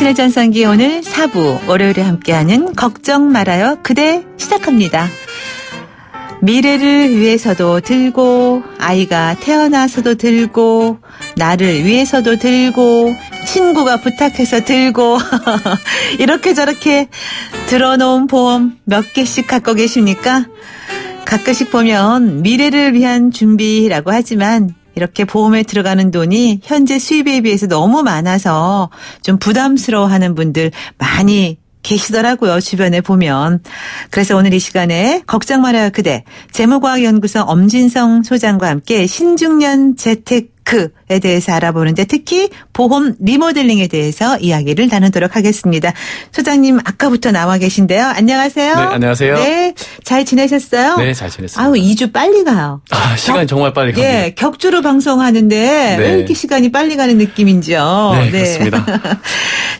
당신의 전성기 오늘 4부 월요일에 함께하는 걱정 말아요 그대 시작합니다. 미래를 위해서도 들고 아이가 태어나서도 들고 나를 위해서도 들고 친구가 부탁해서 들고 이렇게 저렇게 들어놓은 보험 몇 개씩 갖고 계십니까? 가끔씩 보면 미래를 위한 준비라고 하지만 이렇게 보험에 들어가는 돈이 현재 수입에 비해서 너무 많아서 좀 부담스러워하는 분들 많이 계시더라고요. 주변에 보면. 그래서 오늘 이 시간에 걱정 말아요 그대 재무과학연구소 엄진성 소장과 함께 신중년 재테크에 대해서 알아보는데 특히 보험 리모델링에 대해서 이야기를 나누도록 하겠습니다. 소장님 아까부터 나와 계신데요. 안녕하세요. 네, 안녕하세요. 네, 잘 지내셨어요? 네, 잘 지냈습니다. 아우 2주 빨리 가요. 시간이 정말 빨리 갑니다. 예, 격주로 방송하는데 네. 왜 이렇게 시간이 빨리 가는 느낌인지요. 네, 그렇습니다.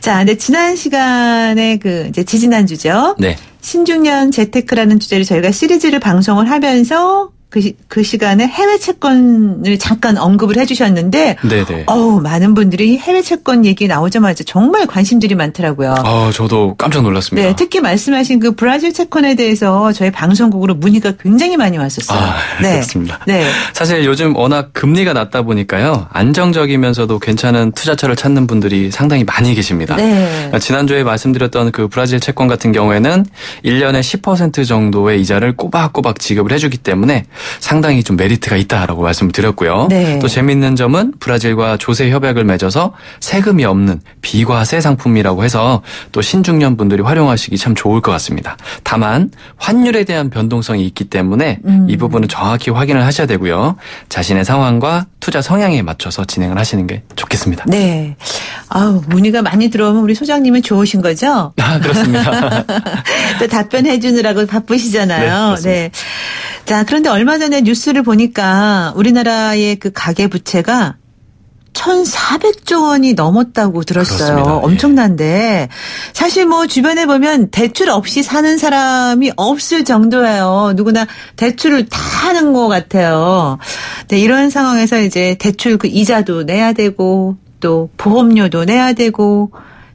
자, 근데 지난 시간에 이제 지지난주죠. 네. 신중년 재테크라는 주제로 저희가 시리즈를 방송을 하면서 그 시간에 해외 채권을 잠깐 언급을 해주셨는데, 네네. 많은 분들이 해외 채권 얘기 나오자마자 정말 관심들이 많더라고요. 저도 깜짝 놀랐습니다. 네, 특히 말씀하신 그 브라질 채권에 대해서 저희 방송국으로 문의가 굉장히 많이 왔었어요. 네. 그렇습니다. 네. 사실 요즘 워낙 금리가 낮다 보니까요, 안정적이면서도 괜찮은 투자처를 찾는 분들이 상당히 많이 계십니다. 네. 지난주에 말씀드렸던 그 브라질 채권 같은 경우에는 1년에 10% 정도의 이자를 꼬박꼬박 지급을 해주기 때문에 상당히 좀 메리트가 있다라고 말씀을 드렸고요. 네. 또 재미있는 점은 브라질과 조세 협약을 맺어서 세금이 없는 비과세 상품이라고 해서 또 신중년 분들이 활용하시기 참 좋을 것 같습니다. 다만 환율에 대한 변동성이 있기 때문에 이 부분은 정확히 확인을 하셔야 되고요. 자신의 상황과 투자 성향에 맞춰서 진행을 하시는 게 좋겠습니다. 네. 문의가 많이 들어오면 우리 소장님은 좋으신 거죠? 그렇습니다. 또 답변해 주느라고 바쁘시잖아요. 네. 자, 그런데 얼마 전에 뉴스를 보니까 우리나라의 그 가계 부채가 1,400조 원이 넘었다고 들었어요. 그렇습니다. 엄청난데 사실 뭐 주변에 보면 대출 없이 사는 사람이 없을 정도예요. 누구나 대출을 다 하는 것 같아요. 네, 이런 상황에서 이제 대출 그 이자도 내야 되고 또 보험료도 내야 되고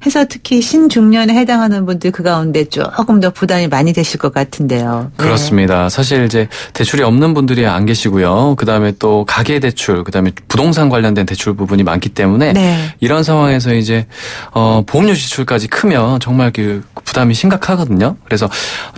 해서 특히 신중년에 해당하는 분들 그 가운데 조금 더 부담이 많이 되실 것 같은데요. 네. 그렇습니다. 사실 이제 대출이 없는 분들이 안 계시고요. 그다음에 또 가계 대출, 그다음에 부동산 관련된 대출 부분이 많기 때문에 네. 이런 상황에서 이제 보험료 지출까지 크면 정말 그 부담이 심각하거든요. 그래서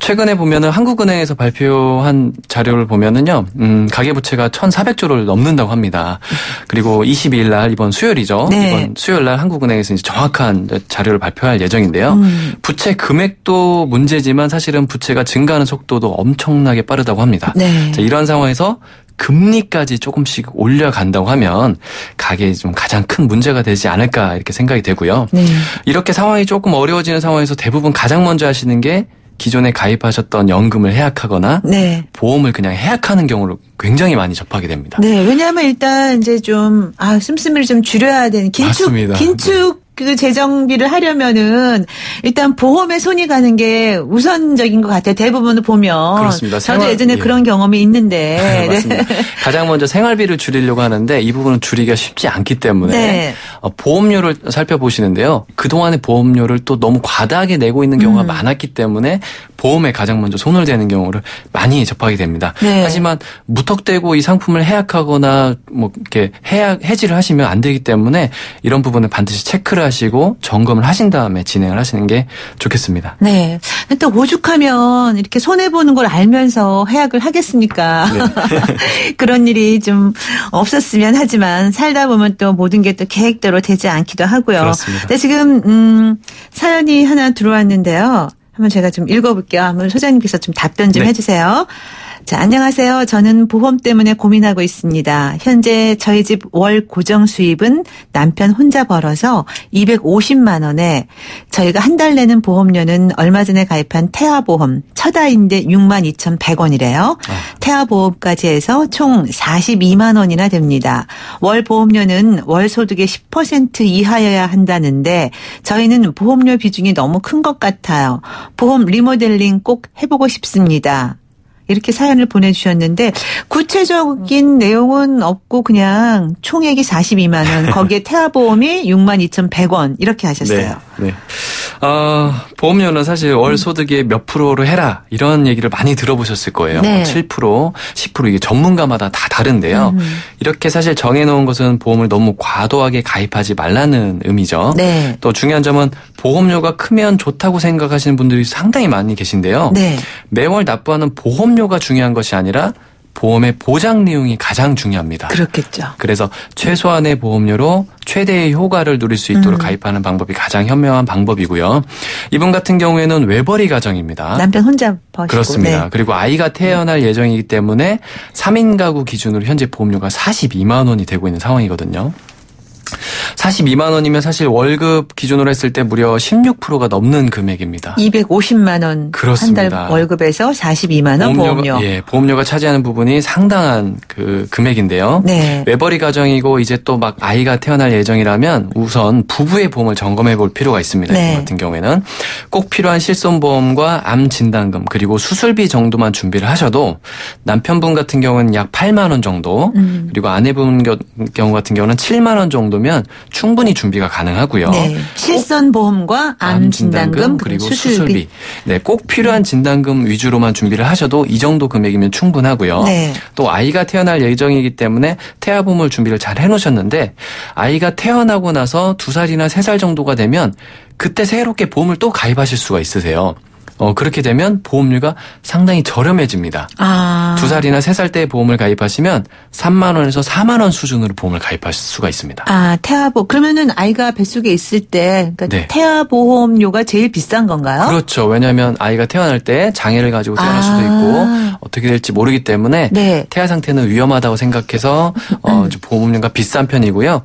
최근에 보면은 한국은행에서 발표한 자료를 보면은요, 가계 부채가 1,400조를 넘는다고 합니다. 그리고 22일 날 이번 수요일이죠. 네. 이번 수요일 날 한국은행에서 이제 정확한 자료를 발표할 예정인데요. 부채 금액도 문제지만 사실은 부채가 증가하는 속도도 엄청나게 빠르다고 합니다. 네. 자, 이런 상황에서 금리까지 조금씩 올려간다고 하면 가계에 좀 가장 큰 문제가 되지 않을까 이렇게 생각이 되고요. 네. 이렇게 상황이 조금 어려워지는 상황에서 대부분 가장 먼저 하시는 게 기존에 가입하셨던 연금을 해약하거나 네. 보험을 그냥 해약하는 경우를 굉장히 많이 접하게 됩니다. 네. 왜냐하면 일단 이제 좀 씀씀이를 좀 줄여야 되는 맞습니다. 긴축 그 재정비를 하려면은 일단 보험에 손이 가는 게 우선적인 것 같아요. 대부분을 보면. 그렇습니다. 저도 예전에 그런 경험이 있는데. 맞습니다. 네. 가장 먼저 생활비를 줄이려고 하는데 이 부분은 줄이기가 쉽지 않기 때문에 네. 보험료를 살펴보시는데요. 그동안의 보험료를 또 너무 과다하게 내고 있는 경우가 많았기 때문에 보험에 가장 먼저 손을 대는 경우를 많이 접하게 됩니다. 네. 하지만 무턱대고 이 상품을 해약하거나 뭐 이렇게 해지를 하시면 안 되기 때문에 이런 부분을 반드시 체크를 하시고 점검을 하신 다음에 진행을 하시는 게 좋겠습니다. 네. 또 오죽하면 이렇게 손해보는 걸 알면서 해약을 하겠습니까? 네. 그런 일이 좀 없었으면 하지만 살다 보면 또 모든 게 또 계획대로 되지 않기도 하고요. 그렇습니다. 네, 지금 사연이 하나 들어왔는데요. 한번 제가 좀 읽어볼게요. 한번 소장님께서 좀 답변 좀 네. 해주세요. 자, 안녕하세요. 저는 보험 때문에 고민하고 있습니다. 현재 저희 집 월 고정 수입은 남편 혼자 벌어서 250만 원에 저희가 한 달 내는 보험료는 얼마 전에 가입한 태아보험 첫 아이인데 62,100원이래요. 태아보험까지 해서 총 42만 원이나 됩니다. 월 보험료는 월 소득의 10% 이하여야 한다는데 저희는 보험료 비중이 너무 큰 것 같아요. 보험 리모델링 꼭 해보고 싶습니다. 이렇게 사연을 보내주셨는데 구체적인 내용은 없고 그냥 총액이 42만 원 거기에 태아보험이 62,100원 이렇게 하셨어요. 네. 보험료는 사실 월 소득의 몇 프로로 해라 이런 얘기를 많이 들어보셨을 거예요. 네. 7%, 10% 이게 전문가마다 다 다른데요. 이렇게 사실 정해놓은 것은 보험을 너무 과도하게 가입하지 말라는 의미죠. 네. 또 중요한 점은 보험료가 크면 좋다고 생각하시는 분들이 상당히 많이 계신데요. 네. 매월 납부하는 보험료가 중요한 것이 아니라 보험의 보장 내용이 가장 중요합니다. 그렇겠죠. 그래서 최소한의 보험료로 최대의 효과를 누릴 수 있도록 가입하는 방법이 가장 현명한 방법이고요. 이분 같은 경우에는 외벌이 가정입니다. 남편 혼자 버시고. 그렇습니다. 네. 그리고 아이가 태어날 예정이기 때문에 3인 가구 기준으로 현재 보험료가 42만 원이 되고 있는 상황이거든요. 42만 원이면 사실 월급 기준으로 했을 때 무려 16%가 넘는 금액입니다. 250만 원 그렇습니다. 한 달 월급에서 42만 원 보험료. 예, 보험료가 차지하는 부분이 상당한 그 금액인데요. 네. 외벌이 가정이고 이제 또 막 아이가 태어날 예정이라면 우선 부부의 보험을 점검해 볼 필요가 있습니다. 네. 이 같은 경우에는 꼭 필요한 실손보험과 암 진단금 그리고 수술비 정도만 준비를 하셔도 남편분 같은 경우는 약 8만 원 정도 그리고 아내분 경우 같은 경우는 7만 원 정도면 충분히 준비가 가능하고요. 네. 실손보험과 암 진단금 그리고 수술비. 네, 꼭 필요한 진단금 위주로만 준비를 하셔도 이 정도 금액이면 충분하고요. 네. 또 아이가 태어날 예정이기 때문에 태아보험을 준비를 잘 해놓으셨는데 아이가 태어나고 나서 2살이나 3살 정도가 되면 그때 새롭게 보험을 또 가입하실 수가 있으세요. 그렇게 되면 보험료가 상당히 저렴해집니다. 2살이나 3살 때 보험을 가입하시면 3만 원에서 4만 원 수준으로 보험을 가입하실 수가 있습니다. 태아보험. 그러면은 아이가 뱃속에 있을 때 그러니까 네. 태아보험료가 제일 비싼 건가요? 그렇죠. 왜냐하면 아이가 태어날 때 장애를 가지고 태어날 수도 있고 어떻게 될지 모르기 때문에 네. 태아 상태는 위험하다고 생각해서 보험료가 비싼 편이고요.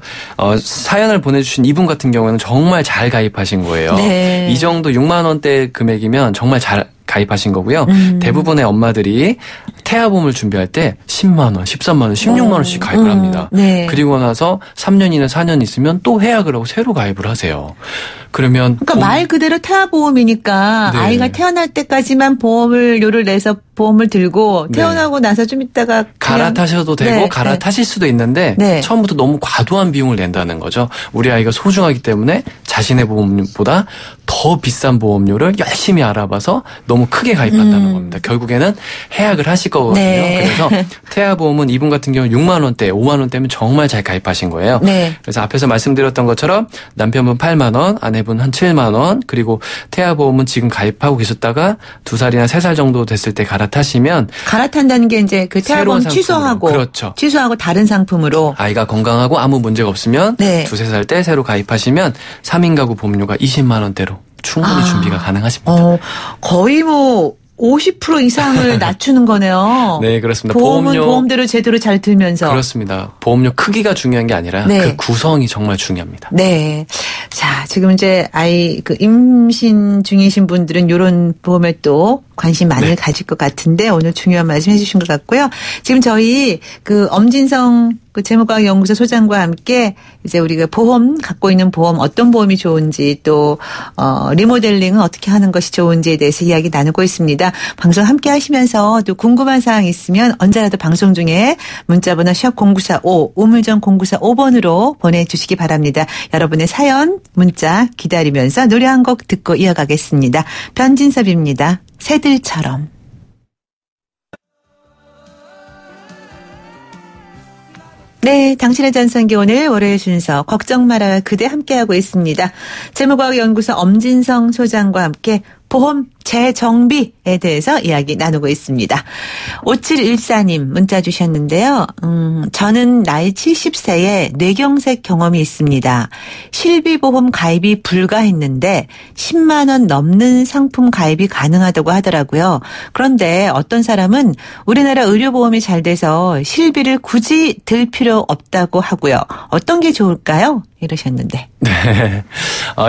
사연을 보내주신 이분 같은 경우에는 정말 잘 가입하신 거예요. 네. 이 정도 6만 원대 금액이면 정말 잘 가입하신 거고요. 대부분의 엄마들이 태아보험을 준비할 때 10만 원, 13만 원, 16만 원씩 가입을 합니다. 네. 그리고 나서 3년이나 4년 있으면 또 해약을 하고 새로 가입을 하세요. 그러면 그러니까 말 그대로 태아보험이니까 네. 아이가 태어날 때까지만 보험료를 내서 보험을 들고 태어나고 나서 좀 있다가 갈아타셔도 되고 네, 갈아타실 수도 있는데 네. 처음부터 너무 과도한 비용을 낸다는 거죠. 우리 아이가 소중하기 때문에 자신의 보험보다 더 비싼 보험료를 열심히 알아봐서 너무 크게 가입한다는 겁니다. 결국에는 해약을 하실 거거든요. 네. 그래서 태아보험은 이분 같은 경우는 6만 원대, 5만 원대면 정말 잘 가입하신 거예요. 네. 그래서 앞에서 말씀드렸던 것처럼 남편분 8만 원, 아내분 한 7만 원, 그리고 태아보험은 지금 가입하고 계셨다가 2살이나 3살 정도 됐을 때 갈아타시면 갈아탄다는 게 이제 그 태아보험 새로운 취소하고 그렇죠. 취소하고 다른 상품으로 아이가 건강하고 아무 문제가 없으면 네. 2-3살 때 새로 가입하시면 3인 가구 보험료가 20만 원대로 충분히 준비가 가능하십니다. 거의 뭐 50% 이상을 낮추는 거네요. 네, 그렇습니다. 보험은 보험대로 제대로 잘 들면서. 그렇습니다. 보험료 크기가 중요한 게 아니라 네. 그 구성이 정말 중요합니다. 네. 자, 지금 이제 임신 중이신 분들은 이런 보험에 또 관심 많이 가질 것 같은데 오늘 중요한 말씀 해주신 것 같고요. 지금 저희 엄진성 재무과학연구소 소장과 함께 이제 우리가 보험 갖고 있는 보험 어떤 보험이 좋은지 또 리모델링은 어떻게 하는 것이 좋은지에 대해서 이야기 나누고 있습니다. 방송 함께 하시면서 또 궁금한 사항 있으면 언제라도 방송 중에 문자번호 샵0945 우물정 0945번으로 보내주시기 바랍니다. 여러분의 사연 문자 기다리면서 노래 한 곡 듣고 이어가겠습니다. 변진섭입니다. 새들처럼. 네, 당신의 전성기 오늘 월요일 순서 걱정 마라 그대 함께하고 있습니다. 재무과학연구소 엄진성 소장과 함께 보험 재정비에 대해서 이야기 나누고 있습니다. 5714님 문자 주셨는데요. 저는 나이 70세에 뇌경색 경험이 있습니다. 실비보험 가입이 불가했는데 10만 원 넘는 상품 가입이 가능하다고 하더라고요. 그런데 어떤 사람은 우리나라 의료보험이 잘 돼서 실비를 굳이 들 필요 없다고 하고요. 어떤 게 좋을까요? 이러셨는데. 네.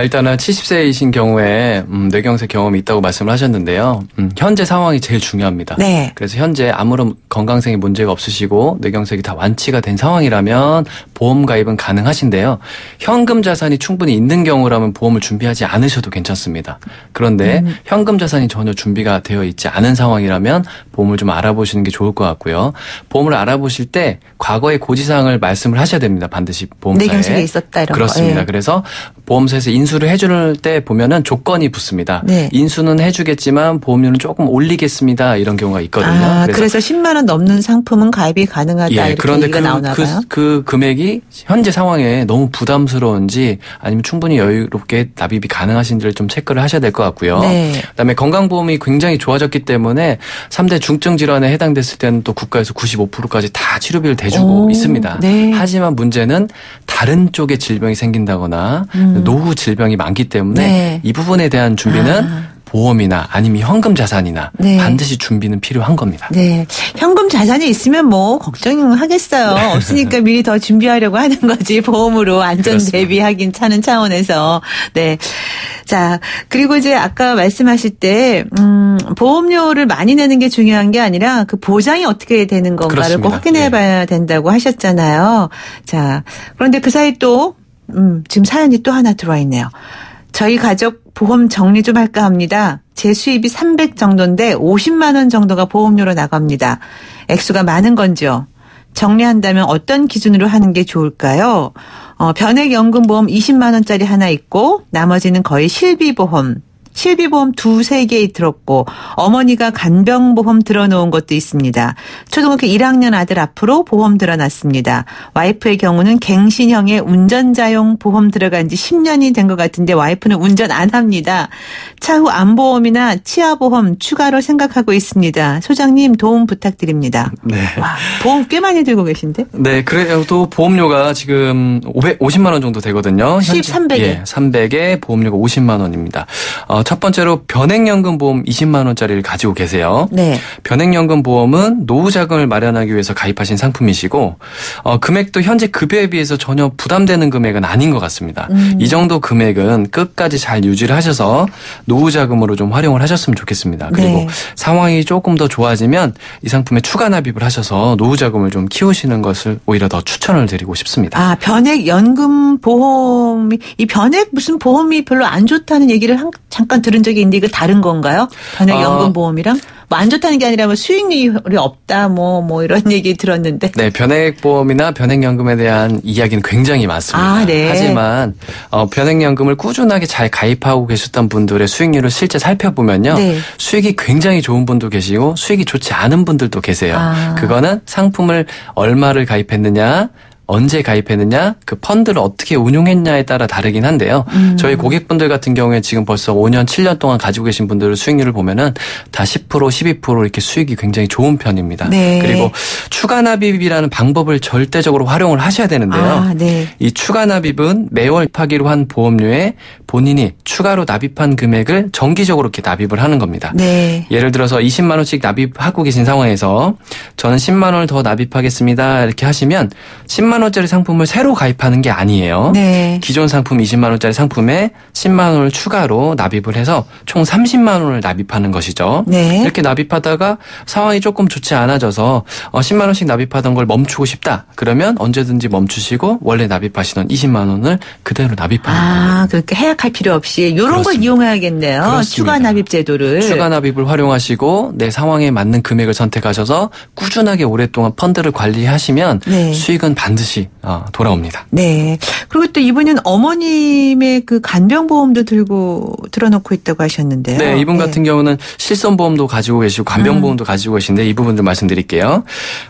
일단은 70세이신 경우에 뇌경색 경험이 있다고 말씀을 말씀을 하셨는데요. 현재 상황이 제일 중요합니다. 네. 그래서 현재 아무런 건강상의 문제가 없으시고 뇌경색이 다 완치가 된 상황이라면 보험 가입은 가능하신데요. 현금 자산이 충분히 있는 경우라면 보험을 준비하지 않으셔도 괜찮습니다. 그런데 현금 자산이 전혀 준비가 되어 있지 않은 상황이라면 보험을 좀 알아보시는 게 좋을 것 같고요. 보험을 알아보실 때 과거의 고지사항을 말씀을 하셔야 됩니다. 반드시 보험사에. 뇌경색이 있었다 이런 그렇습니다. 거. 예. 그래서 보험사에서 인수를 해줄 때 보면은 조건이 붙습니다. 네. 인수는 해주겠지만 보험료는 조금 올리겠습니다. 이런 경우가 있거든요. 그래서 10만 원 넘는 상품은 가입이 가능하다 이렇게 그런데 얘기가 나오나 봐요. 그 금액이 현재 상황에 너무 부담스러운지 아니면 충분히 여유롭게 납입이 가능하신지를 좀 체크를 하셔야 될 것 같고요. 네. 그다음에 건강보험이 굉장히 좋아졌기 때문에 3대 중증 질환에 해당됐을 때는 또 국가에서 95%까지 다 치료비를 대주고 있습니다. 네. 하지만 문제는 다른 쪽에 질병이 생긴다거나 노후 질병이 많기 때문에 네. 이 부분에 대한 준비는 보험이나 아니면 현금 자산이나 네. 반드시 준비는 필요한 겁니다. 네. 현금 자산이 있으면 뭐 걱정하겠어요. 네. 없으니까 미리 더 준비하려고 하는 거지. 보험으로 안전 그렇습니다. 대비하긴 차는 차원에서. 네. 자, 그리고 이제 아까 말씀하실 때 보험료를 많이 내는 게 중요한 게 아니라 그 보장이 어떻게 되는 건가를 그렇습니다. 꼭 확인해 봐야 된다고 하셨잖아요. 자, 그런데 그 사이 또 지금 사연이 또 하나 들어와 있네요. 저희 가족 보험 정리 좀 할까 합니다. 제 수입이 300 정도인데 50만 원 정도가 보험료로 나갑니다. 액수가 많은 건지요. 정리한다면 어떤 기준으로 하는 게 좋을까요? 변액연금보험 20만 원짜리 하나 있고 나머지는 거의 실비보험 2-3개 들었고 어머니가 간병보험 들어놓은 것도 있습니다. 초등학교 1학년 아들 앞으로 보험 들어놨습니다. 와이프의 경우는 갱신형의 운전자용 보험 들어간 지 10년이 된 것 같은데 와이프는 운전 안 합니다. 차후 안보험이나 치아보험 추가로 생각하고 있습니다. 소장님 도움 부탁드립니다. 네. 와, 보험 꽤 많이 들고 계신데? 네, 그래도 보험료가 지금 50만 원 정도 되거든요. 수입 300에. 예, 300에 보험료가 50만 원입니다. 첫 번째로 변액연금 보험 20만 원짜리를 가지고 계세요. 네. 변액연금 보험은 노후 자금을 마련하기 위해서 가입하신 상품이시고 금액도 현재 급여에 비해서 전혀 부담되는 금액은 아닌 것 같습니다. 이 정도 금액은 끝까지 잘 유지를 하셔서 노후 자금으로 좀 활용을 하셨으면 좋겠습니다. 그리고 네. 상황이 조금 더 좋아지면 이 상품에 추가 납입을 하셔서 노후 자금을 좀 키우시는 것을 오히려 더 추천을 드리고 싶습니다. 아, 변액연금 보험이, 이 변액 무슨 보험이 별로 안 좋다는 얘기를 잠깐 들은 적이 있는데 이거 다른 건가요? 변액연금 보험이랑? 뭐 안 좋다는 게 아니라 뭐 수익률이 없다 뭐 이런 얘기 들었는데. 네, 변액보험이나 변액연금에 대한 이야기는 굉장히 많습니다. 아, 네. 하지만 변액연금을 꾸준하게 잘 가입하고 계셨던 분들의 수익률을 실제 살펴보면요. 네. 수익이 굉장히 좋은 분도 계시고 수익이 좋지 않은 분들도 계세요. 아. 그거는 상품을 얼마를 가입했느냐, 언제 가입했느냐, 그 펀드를 어떻게 운용했냐에 따라 다르긴 한데요. 저희 고객분들 같은 경우에 지금 벌써 5년, 7년 동안 가지고 계신 분들의 수익률을 보면은 다 10%, 12% 이렇게 수익이 굉장히 좋은 편입니다. 네. 그리고 추가 납입이라는 방법을 절대적으로 활용을 하셔야 되는데요. 아, 네. 이 추가 납입은 매월 파기로 한 보험료에 본인이 추가로 납입한 금액을 정기적으로 이렇게 납입을 하는 겁니다. 네. 예를 들어서 20만 원씩 납입하고 계신 상황에서 저는 10만 원을 더 납입하겠습니다. 이렇게 하시면 10만 원짜리 상품을 새로 가입하는 게 아니에요. 네. 기존 상품 20만 원짜리 상품에 10만 원을 추가로 납입을 해서 총 30만 원을 납입하는 것이죠. 네. 이렇게 납입하다가 상황이 조금 좋지 않아져서 10만 원씩 납입하던 걸 멈추고 싶다. 그러면 언제든지 멈추시고 원래 납입하시던 20만 원을 그대로 납입하는 겁니다. 아, 그렇게 해약할 필요 없이 이런 걸 그렇습니다. 이용해야겠네요. 그렇습니다. 추가 납입 제도를. 추가 납입을 활용하시고 내 상황에 맞는 금액을 선택하셔서 꾸준하게 오랫동안 펀드를 관리하시면 네. 수익은 반드시 돌아옵니다. 네. 그리고 또 이분은 어머님의 그 간병보험도 들어놓고 있다고 하셨는데요. 네, 이분 같은 경우는 실손보험도 가지고 계시고 간병보험도 가지고 계신데 이 부분 좀 말씀드릴게요.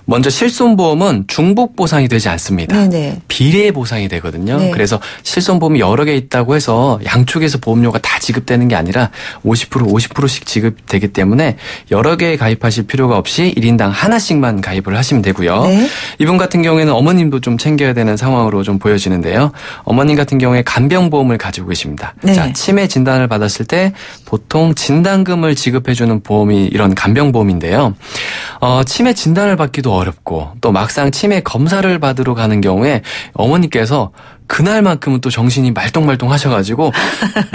먼저 실손보험은 중복 보상이 되지 않습니다. 네네. 비례 보상이 되거든요. 네. 그래서 실손보험이 여러 개 있다고 해서 양쪽에서 보험료가 다 지급되는 게 아니라 50%씩 지급되기 때문에 여러 개 가입하실 필요가 없이 1인당 하나씩만 가입을 하시면 되고요. 네. 이분 같은 경우에는 어머님도 좀 챙겨야 되는 상황으로 좀 보여지는데요. 어머님 같은 경우에 간병보험을 가지고 계십니다. 네. 자, 치매 진단을 받았을 때 보통 진단금을 지급해주는 보험이 이런 간병보험인데요. 치매 진단을 받기도 어렵고 또 막상 치매 검사를 받으러 가는 경우에 어머니께서 그날만큼은 또 정신이 말똥말똥 하셔가지고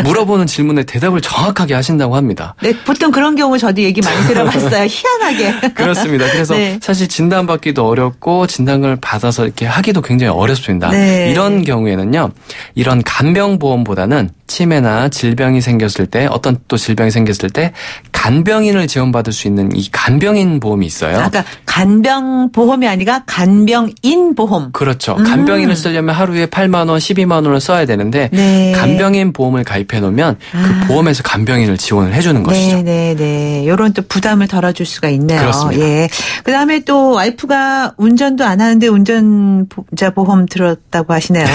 물어보는 질문에 대답을 정확하게 하신다고 합니다. 네, 보통 그런 경우 저도 얘기 많이 들어봤어요. 희한하게. 그렇습니다. 그래서 네. 사실 진단받기도 어렵고 진단을 받아서 이렇게 하기도 굉장히 어렵습니다. 네. 이런 경우에는요. 이런 간병보험보다는 치매나 질병이 생겼을 때 어떤 또 질병이 생겼을 때 간병인을 지원받을 수 있는 이 간병인 보험이 있어요. 아까 간병보험이 아니라 간병인 보험. 그렇죠. 간병인을 쓰려면 하루에 8만 원, 12만 원을 써야 되는데 네. 간병인 보험을 가입해 놓으면 그 보험에서 간병인을 지원을 해주는 것이죠. 네. 이런 또 부담을 덜어줄 수가 있네요. 그렇습니다. 예. 그다음에 또 와이프가 운전도 안 하는데 운전자 보험 들었다고 하시네요.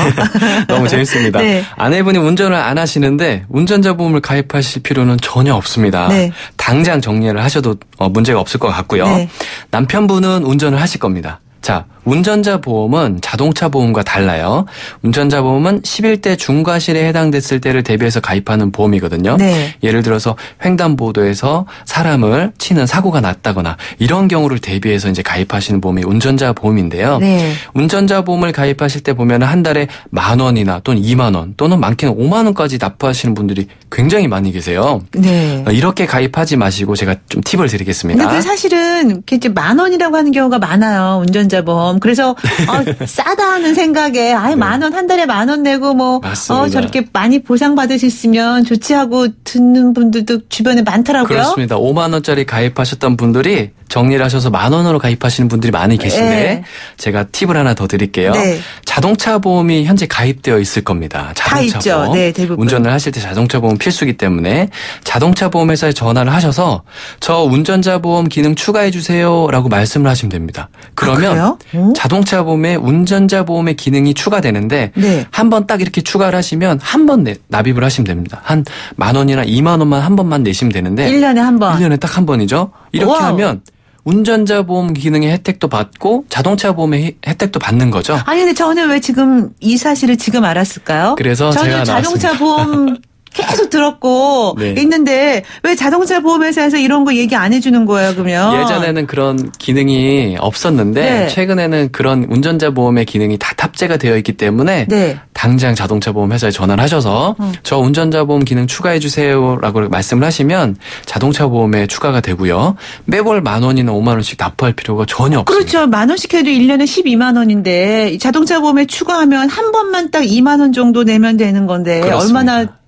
너무 재밌습니다. 네. 아내분이 운전을 안 하시는데 운전자 보험을 가입하실 필요는 전혀 없습니다. 네. 당장 정리를 하셔도 문제가 없을 것 같고요. 네. 남편분은 운전을 하실 겁니다. 자, 운전자 보험은 자동차 보험과 달라요. 운전자 보험은 11대 중과실에 해당됐을 때를 대비해서 가입하는 보험이거든요. 네. 예를 들어서 횡단보도에서 사람을 치는 사고가 났다거나 이런 경우를 대비해서 이제 가입하시는 보험이 운전자 보험인데요. 네. 운전자 보험을 가입하실 때 보면 한 달에 10,000원이나 또는 20,000원 또는 많게는 50,000원까지 납부하시는 분들이 굉장히 많이 계세요. 네. 이렇게 가입하지 마시고 제가 좀 팁을 드리겠습니다. 근데 사실은 이렇게 이제 10,000원이라고 하는 경우가 많아요. 운전자 보험. 그래서 싸다 하는 생각에 10,000원 한 달에 10,000원 내고 뭐 맞습니다. 저렇게 많이 보상받으셨으면 좋지 하고 듣는 분들도 주변에 많더라고요. 그렇습니다. 5만 원짜리 가입하셨던 분들이 정리를 하셔서 10,000원으로 가입하시는 분들이 많이 계신데 네. 제가 팁을 하나 더 드릴게요. 네. 자동차 보험이 현재 가입되어 있을 겁니다. 자동차 있죠. 보험. 네, 대부분. 운전을 하실 때 자동차 보험 필수기 때문에 자동차 보험회사에 전화를 하셔서 저 운전자 보험 기능 추가해 주세요라고 말씀을 하시면 됩니다. 그러면 그래요? 자동차 보험에 운전자 보험의 기능이 추가되는데 네. 한 번 딱 이렇게 추가를 하시면 한 번 납입을 하시면 됩니다. 한 10,000원이나 20,000원만 한 번만 내시면 되는데 1년에 한 번. 1년에 딱 한 번이죠. 이렇게 와우. 하면 운전자 보험 기능의 혜택도 받고 자동차 보험의 혜택도 받는 거죠. 아니 근데 저는 왜 지금 이 사실을 지금 알았을까요? 그래서 저는 제가 자동차 나왔습니다. 보험 계속 들었고 네. 있는데 왜 자동차 보험회사에서 이런 거 얘기 안 해주는 거예요 그러면? 예전에는 그런 기능이 없었는데 네. 최근에는 그런 운전자 보험의 기능이 다 탑재가 되어 있기 때문에 네. 당장 자동차 보험 회사에 전화를 하셔서 저 운전자 보험 기능 추가해 주세요라고 말씀을 하시면 자동차 보험에 추가가 되고요. 매월 10,000원이나 50,000원씩 납부할 필요가 전혀 없습니다. 그렇죠. 10,000원씩 해도 1년에 12만 원인데 자동차 보험에 추가하면 한 번만 딱 2만 원 정도 내면 되는 건데 그렇습니다. 얼마나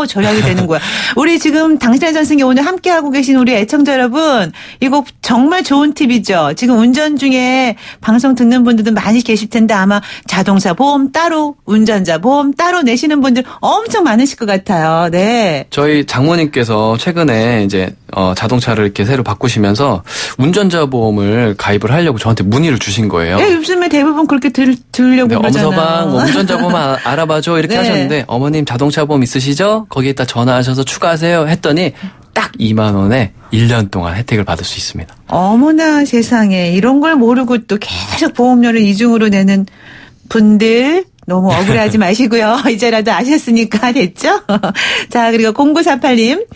절약이 되는 거야. 우리 지금 당신의 전승에 오늘 함께하고 계신 우리 애청자 여러분, 이거 정말 좋은 팁이죠. 지금 운전 중에 방송 듣는 분들도 많이 계실 텐데 아마 자동차 보험 따로, 운전자 보험 따로 내시는 분들 엄청 많으실 것 같아요. 네. 저희 장모님께서 최근에 이제 자동차를 이렇게 새로 바꾸시면서 운전자 보험을 가입을 하려고 저한테 문의를 주신 거예요. 예, 요즘에 대부분 그렇게 들으려고 네, 그러잖아요. 엄서방 운전자 보험 알아봐줘 이렇게 네. 하셨는데 어머님 자동차 보험 있으시죠? 거기에다 전화하셔서 추가하세요 했더니 딱 2만 원에 1년 동안 혜택을 받을 수 있습니다. 어머나 세상에 이런 걸 모르고 또 계속 보험료를 이중으로 내는 분들 너무 억울해하지 마시고요. 이제라도 아셨으니까 됐죠? 자, 그리고 0948님.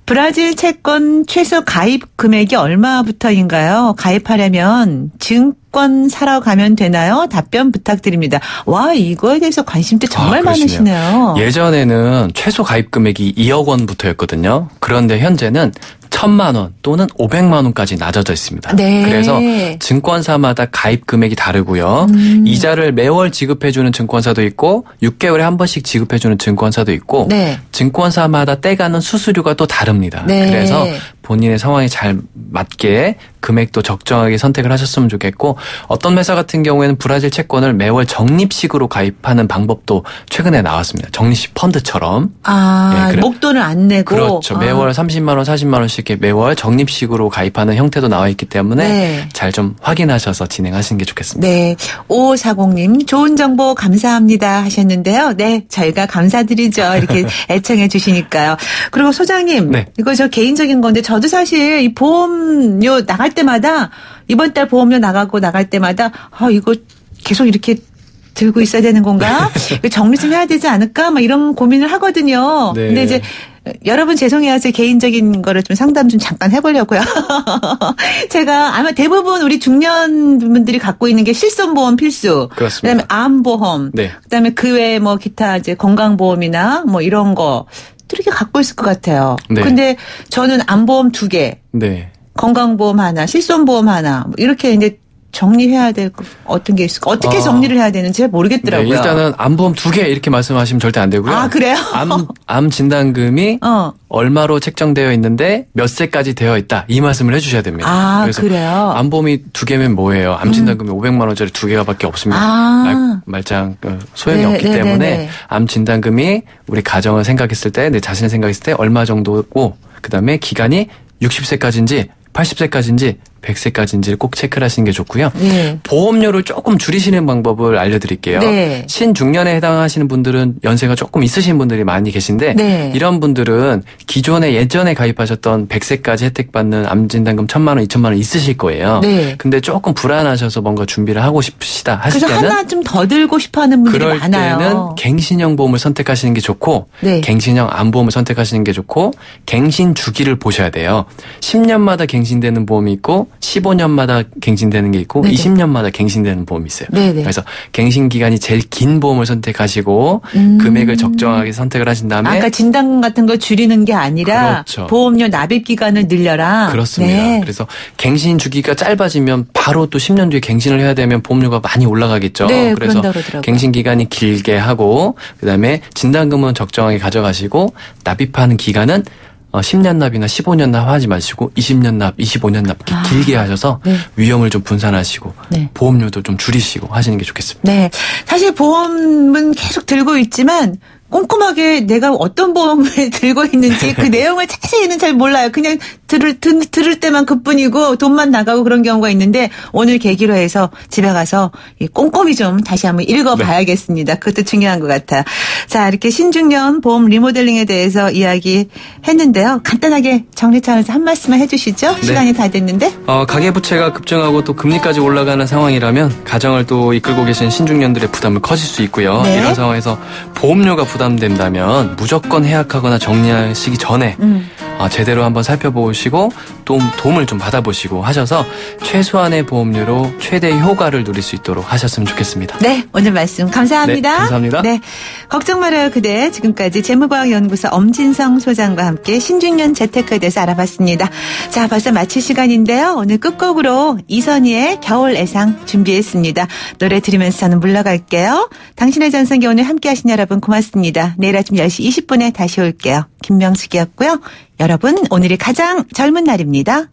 브라질 채권 최소 가입 금액이 얼마부터인가요? 가입하려면 증권 사러 가면 되나요? 답변 부탁드립니다. 와, 이거에 대해서 관심도 정말 많으시네요. 예전에는 최소 가입 금액이 2억 원부터였거든요. 그런데 현재는 1,000만 원 또는 500만 원까지 낮아져 있습니다. 네. 그래서 증권사마다 가입 금액이 다르고요. 이자를 매월 지급해주는 증권사도 있고 6개월에 한 번씩 지급해주는 증권사도 있고 네. 증권사마다 떼가는 수수료가 또 다릅니다. 네. 그래서 본인의 상황에 잘 맞게 금액도 적정하게 선택을 하셨으면 좋겠고 어떤 회사 같은 경우에는 브라질 채권을 매월 적립식으로 가입하는 방법도 최근에 나왔습니다. 적립식 펀드처럼. 아, 네, 목돈을 안 내고. 그렇죠. 매월 30만 원, 40만 원씩 이렇게 매월 적립식으로 가입하는 형태도 나와 있기 때문에 네. 잘 좀 확인하셔서 진행하시는 게 좋겠습니다. 네. 5540님, 좋은 정보 감사합니다 하셨는데요. 네. 저희가 감사드리죠. 이렇게 애청해 주시니까요. 그리고 소장님, 네. 이거 저 개인적인 건데 저도 사실 이 보험료 나갈 때마다 이번 달 보험료 나갈 때마다 이거 계속 이렇게 들고 있어야 되는 건가? 이거 정리 좀 해야 되지 않을까? 막 이런 고민을 하거든요. 네. 근데 이제 여러분 죄송해요. 제 개인적인 거를 좀 상담 좀 잠깐 해보려고요. 제가 아마 대부분 우리 중년 분들이 갖고 있는 게 실손보험 필수. 그렇습니다. 그다음에 암보험. 네. 그다음에 그 외에 뭐 기타 이제 건강보험이나 뭐 이런 거 이렇게 갖고 있을 것 같아요. 네. 근데 저는 암보험 2개, 네. 건강보험 하나, 실손보험 하나 뭐 이렇게 이제 정리해야 될 어떤 게 있을까? 어떻게 정리를 해야 되는지 잘 모르겠더라고요. 네, 일단은 암보험 2개 이렇게 말씀하시면 절대 안 되고요. 아, 그래요? 암 진단금이 얼마로 책정되어 있는데 몇 세까지 되어 있다. 이 말씀을 해주셔야 됩니다. 아, 그래서 그래요? 암보험이 2개면 뭐예요? 암 진단금이 500만 원짜리 2개가밖에 없습니다. 말짱 소용이 네, 없기 네, 때문에 네, 네. 암 진단금이 우리 가정을 생각했을 때, 내 자신을 생각했을 때 얼마 정도고, 그다음에 기간이 60세까지인지 80세까지인지 100세까지인지를 꼭 체크를 하시는 게 좋고요. 네. 보험료를 조금 줄이시는 방법을 알려드릴게요. 네. 신중년에 해당하시는 분들은 연세가 조금 있으신 분들이 많이 계신데 네. 이런 분들은 기존에 예전에 가입하셨던 100세까지 혜택받는 암진단금 1,000만 원, 2,000만 원 있으실 거예요. 네. 근데 조금 불안하셔서 뭔가 준비를 하고 싶으시다 하실 그래서 때는 하나 좀 더 들고 싶어하는 분들이 그럴 많아요. 때는 갱신형 보험을 선택하시는 게 좋고 네. 갱신형 암보험을 선택하시는 게 좋고 갱신 주기를 보셔야 돼요. 10년마다 갱신되는 보험이 있고 15년마다 갱신되는 게 있고 네네. 20년마다 갱신되는 보험이 있어요. 네네. 그래서 갱신 기간이 제일 긴 보험을 선택하시고 금액을 적정하게 선택을 하신 다음에 아까 진단금 같은 거 줄이는 게 아니라 그렇죠. 보험료 납입 기간을 늘려라. 그렇습니다. 네. 그래서 갱신 주기가 짧아지면 바로 또 10년 뒤에 갱신을 해야 되면 보험료가 많이 올라가겠죠. 네, 그래서 그런다 그러더라고요. 갱신 기간이 길게 하고 그다음에 진단금은 적정하게 가져가시고 납입하는 기간은 10년 납이나 15년 납 하지 마시고 20년 납, 25년 납 이렇게 길게 하셔서 네. 위험을 좀 분산하시고 네. 보험료도 좀 줄이시고 하시는 게 좋겠습니다. 네. 사실 보험은 계속 들고 있지만 꼼꼼하게 내가 어떤 보험을 들고 있는지 그 내용을 자세히는 잘 몰라요. 그냥 들을 때만 그뿐이고 돈만 나가고 그런 경우가 있는데 오늘 계기로 해서 집에 가서 꼼꼼히 좀 다시 한번 읽어봐야겠습니다. 그것도 중요한 것 같아요. 자, 이렇게 신중년 보험 리모델링에 대해서 이야기했는데요. 간단하게 정리차원에서 한 말씀만 해주시죠. 시간이 다 됐는데. 가계부채가 급증하고 또 금리까지 올라가는 상황이라면 가정을 또 이끌고 계신 신중년들의 부담을 커질 수 있고요. 네. 이런 상황에서 보험료가 부담된다면 무조건 해약하거나 정리하시기 전에 제대로 한번 살펴보시고 도움을 좀 받아보시고 하셔서 최소한의 보험료로 최대의 효과를 누릴 수 있도록 하셨으면 좋겠습니다. 네, 오늘 말씀 감사합니다. 네, 감사합니다. 네, 걱정 말아요 그대. 지금까지 재무과학연구소 엄진성 소장과 함께 신중년 재테크에 대해서 알아봤습니다. 자, 벌써 마칠 시간인데요. 오늘 끝곡으로 이선희의 겨울 애상 준비했습니다. 노래 들으면서 저는 물러갈게요. 당신의 전성기 오늘 함께 하신 여러분 고맙습니다. 내일 아침 10시 20분에 다시 올게요. 김명숙이었고요. 여러분, 오늘이 가장 젊은 날입니다.